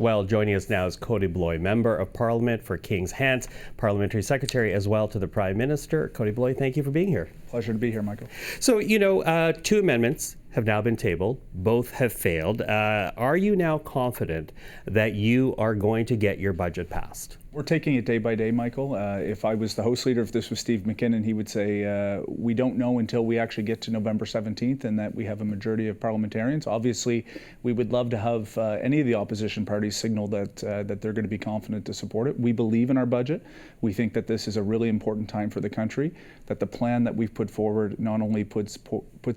Well, joining us now is Kody Blois, Member of Parliament for Kings Hants, Parliamentary Secretary as well to the Prime Minister. Kody Blois, thank you for being here. Pleasure to be here, Michael. So, two amendments have now been tabled. Both have failed. Are you now confident that you are going to get your budget passed? We're taking it day by day, Michael. If I was the House Leader, if this was Steve McKinnon, he would say, we don't know until we actually get to November 17th and that we have a majority of parliamentarians. Obviously, we would love to have any of the opposition parties signal that they're going to be confident to support it. We believe in our budget. We think that this is a really important time for the country, that the plan that we've put forward not only puts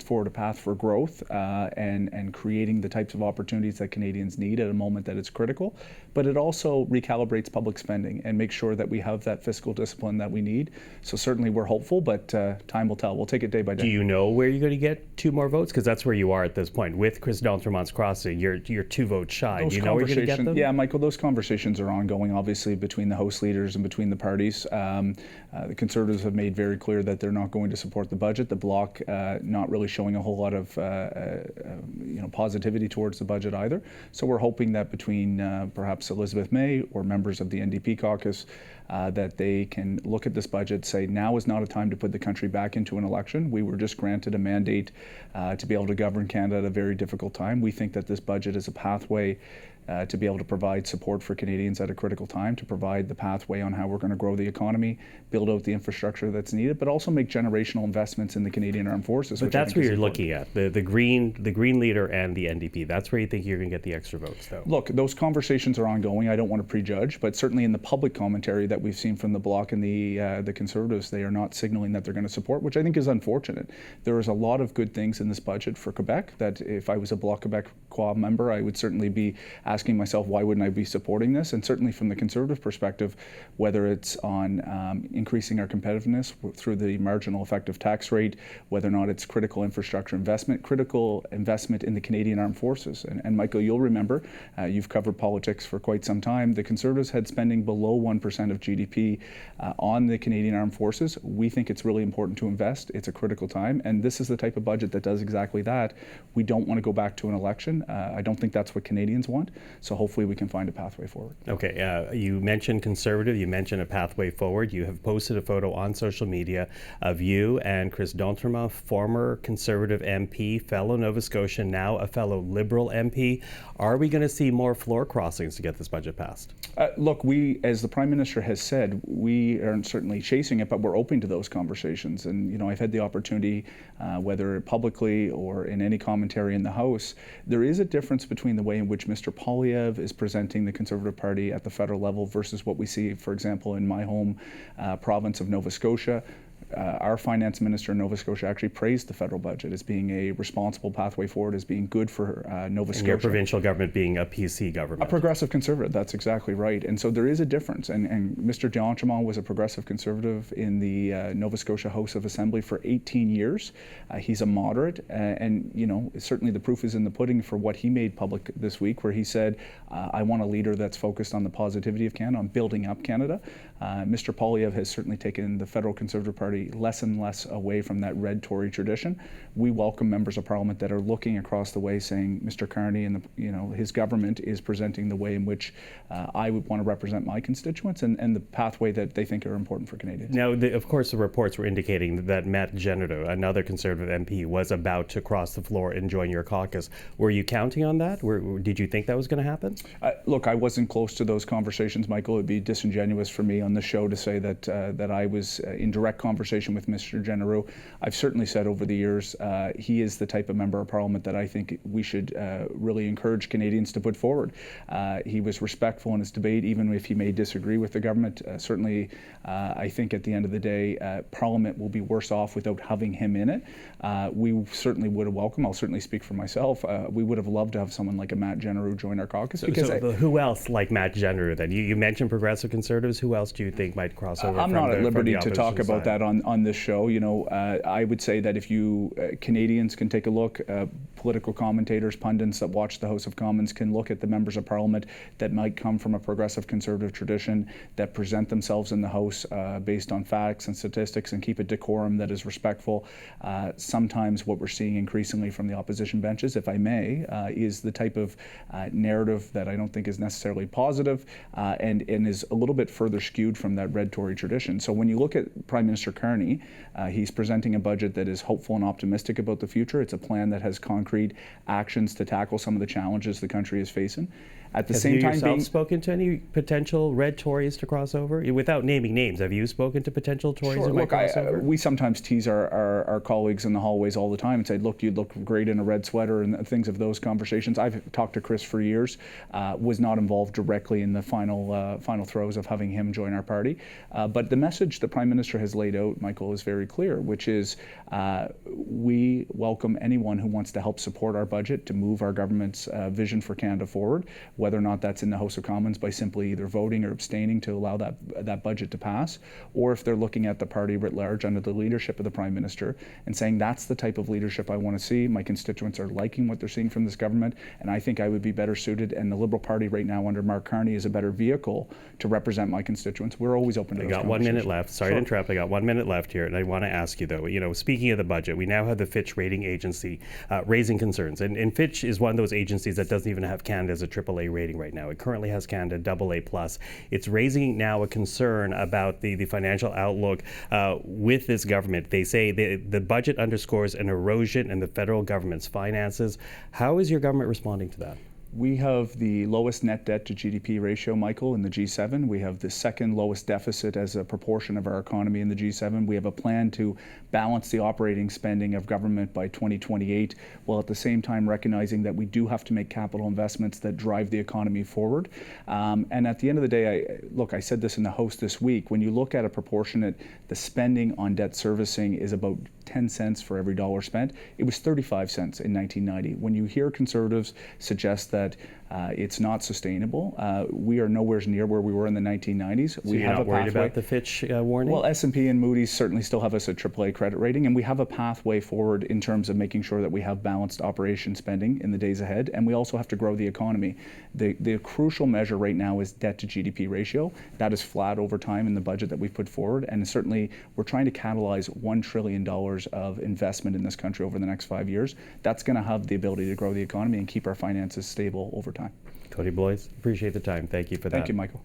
forward a path for growth and creating the types of opportunities that Canadians need at a moment that it's critical, but it also recalibrates public spending and make sure that we have that fiscal discipline that we need. So certainly we're hopeful, but time will tell. We'll take it day by day. Do you know where you're going to get two more votes? Because that's where you are at this point. With Chris D'Entremont's crossing, you're 2 votes shy. Do you know where you're going to get them? Yeah, Michael, those conversations are ongoing, obviously, between the House leaders and between the parties. The Conservatives have made very clear that they're not going to support the budget. The Bloc not really showing a whole lot of positivity towards the budget either. So we're hoping that between perhaps Elizabeth May or members of the NDP caucus, that they can look at this budget, say now is not a time to put the country back into an election. We were just granted a mandate to be able to govern Canada at a very difficult time. We think that this budget is a pathway to be able to provide support for Canadians at a critical time, to provide the pathway on how we're going to grow the economy, build out the infrastructure that's needed, but also make generational investments in the Canadian Armed Forces. But that's where you're looking at, the Green leader and the NDP. That's where you think you're going to get the extra votes, though. Look, those conversations are ongoing. I don't want to prejudge, but certainly in the public commentary that we've seen from the Bloc and the Conservatives, they are not signaling that they're going to support, which I think is unfortunate. There is a lot of good things in this budget for Quebec that if I was a Bloc Quebec member, I would certainly be asking myself, why wouldn't I be supporting this? And certainly from the Conservative perspective, whether it's on increasing our competitiveness through the marginal effective tax rate, whether or not it's critical infrastructure investment, critical investment in the Canadian Armed Forces. And Michael, you'll remember, you've covered politics for quite some time, the Conservatives had spending below 1% of GDP on the Canadian Armed Forces. We think it's really important to invest. It's a critical time. And this is the type of budget that does exactly that. We don't want to go back to an election. I don't think that's what Canadians want. So hopefully we can find a pathway forward. Okay, you mentioned Conservative, you mentioned a pathway forward. You have posted a photo on social media of you and Chris D'Entremont, former Conservative MP, fellow Nova Scotian, now a fellow Liberal MP. Are we going to see more floor crossings to get this budget passed? Look, we, as the Prime Minister has said, we aren't certainly chasing it, but we're open to those conversations. And, I've had the opportunity, whether publicly or in any commentary in the House, there is a difference between the way in which Mr. Poilievre is presenting the Conservative Party at the federal level versus what we see, for example, in my home province of Nova Scotia. Our finance minister in Nova Scotia actually praised the federal budget as being a responsible pathway forward, as being good for Nova Scotia. And your provincial government being a PC government. A progressive conservative, that's exactly right. And so there is a difference. And Mr. D'Entremont was a progressive conservative in the Nova Scotia House of Assembly for 18 years. He's a moderate. And, certainly the proof is in the pudding for what he made public this week, where he said, I want a leader that's focused on the positivity of Canada, on building up Canada. Mr. Poilievre has certainly taken the federal Conservative Party less and less away from that red Tory tradition. We welcome members of Parliament that are looking across the way saying Mr. Carney and his government is presenting the way in which I would want to represent my constituents and the pathway that they think are important for Canadians. Now, of course, the reports were indicating that Matt Genereux, another Conservative MP, was about to cross the floor and join your caucus. Were you counting on that? Did you think that was going to happen? Look, I wasn't close to those conversations, Michael. It would be disingenuous for me on the show to say that I was in direct conversation with Mr. Genereux. I've certainly said over the years he is the type of member of Parliament that I think we should really encourage Canadians to put forward. He was respectful in his debate, even if he may disagree with the government. Certainly, I think at the end of the day, Parliament will be worse off without having him in it. We certainly would have welcomed, I'll certainly speak for myself, we would have loved to have someone like a Matt Genereux join our caucus. Who else like Matt Genereux then? You mentioned progressive conservatives. Who else do you think might cross over? I'm not at liberty to talk about that on this show. I would say that if you Canadians can take a look, political commentators, pundits that watch the House of Commons can look at the members of Parliament that might come from a progressive conservative tradition, that present themselves in the House based on facts and statistics and keep a decorum that is respectful. Sometimes what we're seeing increasingly from the opposition benches, if I may, is the type of narrative that I don't think is necessarily positive and is a little bit further skewed from that red Tory tradition. So when you look at Prime Minister Carney, he's presenting a budget that is hopeful and optimistic about the future. It's a plan that has concrete actions to tackle some of the challenges the country is facing. At the same time, have you yourself spoken to any potential red Tories to cross over? Without naming names, have you spoken to potential Tories Sure. who might Look, cross over? We sometimes tease our colleagues in the hallways all the time and say, look, you'd look great in a red sweater and things of those conversations. I've talked to Chris for years, was not involved directly in the final throes of having him join our party. But the message the Prime Minister has laid out, Michael, is very clear, which is we welcome anyone who wants to help support our budget to move our government's vision for Canada forward, whether or not that's in the House of Commons by simply either voting or abstaining to allow that budget to pass, or if they're looking at the party writ large under the leadership of the Prime Minister and saying that's the type of leadership I want to see. My constituents are liking what they're seeing from this government, and I think I would be better suited, and the Liberal Party right now under Mark Carney is a better vehicle to represent my constituents. We're always open to those conversations. I got 1 minute left. Sorry to interrupt. I got 1 minute left here, and I want to ask you, though, speaking of the budget, we now have the Fitch rating agency raising concerns, and Fitch is one of those agencies that doesn't even have Canada as a AAA rating right now. It currently has Canada AA+. It's raising now a concern about the financial outlook with this government. They say the budget underscores an erosion in the federal government's finances. How is your government responding to that? We have the lowest net debt to GDP ratio, Michael, in the G7. We have the second lowest deficit as a proportion of our economy in the G7. We have a plan to balance the operating spending of government by 2028, while at the same time recognizing that we do have to make capital investments that drive the economy forward. And at the end of the day, I said this in the House this week, when you look at a proportionate, the spending on debt servicing is about 10 cents for every dollar spent. It was 35 cents in 1990. When you hear Conservatives suggest that it's not sustainable, we are nowhere near where we were in the 1990s. So you're not worried about the Fitch warning? Well, S&P and Moody's certainly still have us a AAA credit rating, and we have a pathway forward in terms of making sure that we have balanced operation spending in the days ahead, and we also have to grow the economy. The crucial measure right now is debt to GDP ratio. That is flat over time in the budget that we've put forward, and certainly we're trying to catalyze $1 trillion of investment in this country over the next 5 years. That's going to have the ability to grow the economy and keep our finances stable over time. Kody Blois, appreciate the time. Thank you for that. Thank you, Michael.